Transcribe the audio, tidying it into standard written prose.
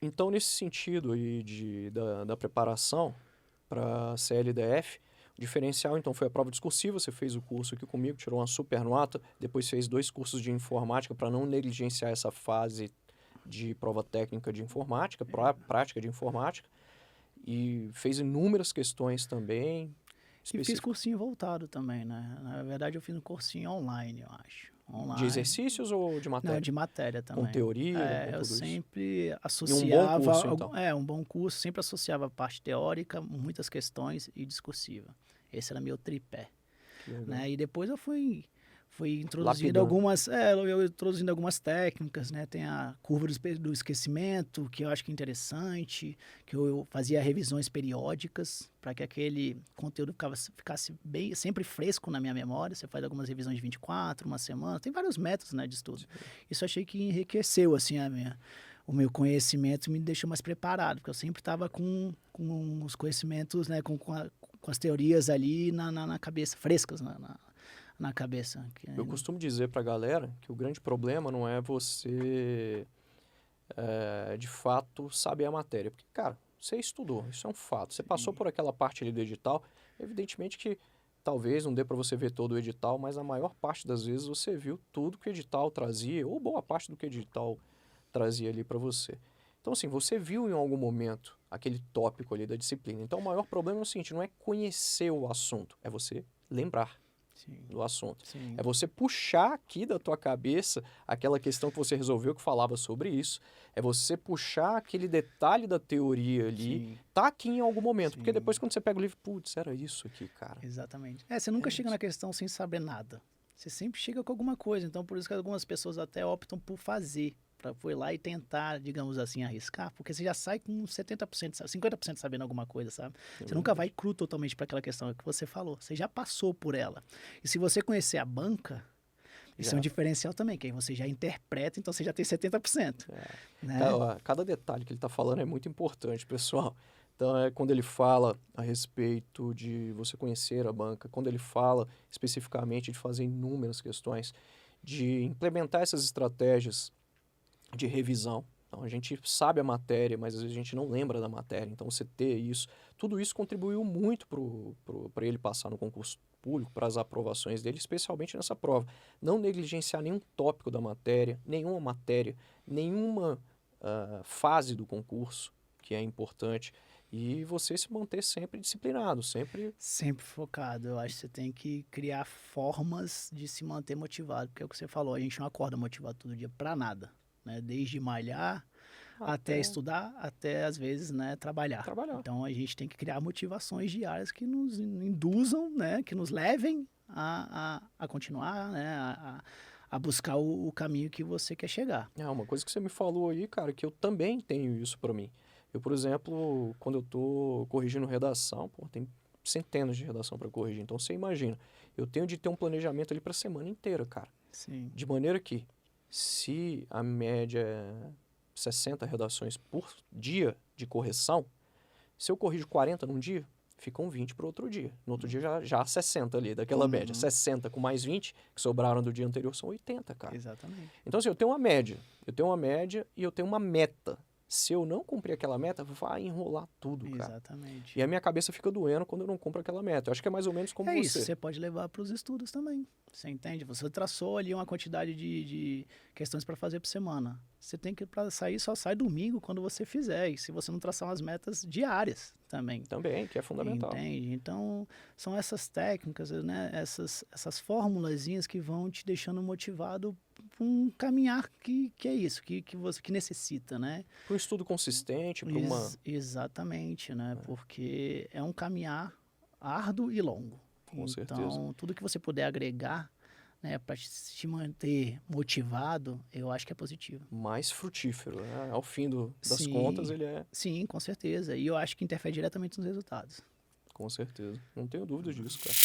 Então, nesse sentido aí da preparação para CLDF, o diferencial, então, foi a prova discursiva. Você fez o curso aqui comigo, tirou uma super nota, depois fez 2 cursos de informática para não negligenciar essa fase de prova técnica de informática, prática de informática, e fez inúmeras questões também. E fiz cursinho voltado também, né? Na verdade, eu fiz um cursinho online, eu acho. De exercícios ou de matéria? Não, de matéria também. Com teoria, com eu tudo isso? sempre E associava... um bom curso, então? Um bom curso. Sempre associava a parte teórica, muitas questões e discursiva. Esse era meu tripé. Né? E depois eu fui introduzindo introduzindo algumas técnicas, né? Tem a curva do esquecimento, que eu acho que é interessante, que eu fazia revisões periódicas para que aquele conteúdo ficasse bem, sempre fresco na minha memória. Você faz algumas revisões de 24, uma semana, tem vários métodos, né, de estudo. Sim. Isso eu achei que enriqueceu assim o meu conhecimento, me deixou mais preparado, porque eu sempre estava com os conhecimentos, né, com as teorias ali na cabeça, frescas na cabeça. Eu costumo dizer para a galera que o grande problema não é você, de fato, saber a matéria. Porque, cara, você estudou, isso é um fato. Você passou por aquela parte ali do edital, evidentemente que talvez não dê para você ver todo o edital, mas a maior parte das vezes você viu tudo que o edital trazia, ou boa parte do que o edital trazia ali para você. Então, assim, você viu em algum momento aquele tópico ali da disciplina. Então, o maior problema é o seguinte, não é conhecer o assunto, é você lembrar. Sim. Do assunto. Sim. É você puxar aqui da tua cabeça aquela questão que você resolveu que falava sobre isso. É você puxar aquele detalhe da teoria ali, sim, tá aqui em algum momento. Sim. Porque depois quando você pega o livro, putz, era isso aqui, cara. Exatamente. Você nunca chega na questão sem saber nada. Você sempre chega com alguma coisa. Então, por isso que algumas pessoas até optam por fazer. Para ir lá e tentar, digamos assim, arriscar, porque você já sai com 70%, 50% sabendo alguma coisa, sabe? Você nunca vai cru totalmente para aquela questão que você falou, você já passou por ela. E se você conhecer a banca, isso é um diferencial também, que aí você já interpreta, então você já tem 70%. Né? Cada detalhe que ele está falando é muito importante, pessoal. Então, quando ele fala a respeito de você conhecer a banca, quando ele fala especificamente de fazer inúmeras questões, de implementar essas estratégias de revisão. Então, a gente sabe a matéria, mas às vezes a gente não lembra da matéria. Então, você ter isso, tudo isso contribuiu muito para ele passar no concurso público, para as aprovações dele, especialmente nessa prova. Não negligenciar nenhum tópico da matéria, nenhuma fase do concurso, que é importante. E você se manter sempre disciplinado, sempre focado. Eu acho que você tem que criar formas de se manter motivado, porque é o que você falou, a gente não acorda motivado todo dia para nada. Né, desde malhar até estudar, até às vezes, né, trabalhar. Então a gente tem que criar motivações diárias que nos induzam, né, que nos levem a continuar, né, a buscar o caminho que você quer chegar. Uma coisa que você me falou aí, cara, que eu também tenho isso para mim. Eu, por exemplo, quando eu tô corrigindo redação, tem centenas de redação para corrigir. Então você imagina, eu tenho de ter um planejamento ali para a semana inteira, cara. Sim. De maneira que se a média é 60 redações por dia de correção, se eu corrijo 40 num dia, ficam 20 para o outro dia. No outro dia já 60 ali, daquela média. 60 com mais 20, que sobraram do dia anterior, são 80, cara. Exatamente. Então, assim, eu tenho uma média e eu tenho uma meta. Se eu não cumprir aquela meta, vai enrolar tudo, cara. Exatamente. E a minha cabeça fica doendo quando eu não cumpro aquela meta. Eu acho que é mais ou menos como você. Isso, você pode levar para os estudos também. Você entende? Você traçou ali uma quantidade de questões para fazer por semana. Você tem que, para sair, só sai domingo quando você fizer. E se você não traçar umas metas diárias também. Também, que é fundamental. Entende? Então, são essas técnicas, né? Essas formulazinhas que vão te deixando motivado para um caminhar que é isso, que você que necessita, né? Para um estudo consistente, para uma... Exatamente, né? Porque é um caminhar árduo e longo. Com certeza. Então, tudo que você puder agregar, né, para te manter motivado, eu acho que é positivo. Mais frutífero, né? Ao fim das contas, ele é... Sim, com certeza. E eu acho que interfere diretamente nos resultados. Com certeza. Não tenho dúvidas disso, cara.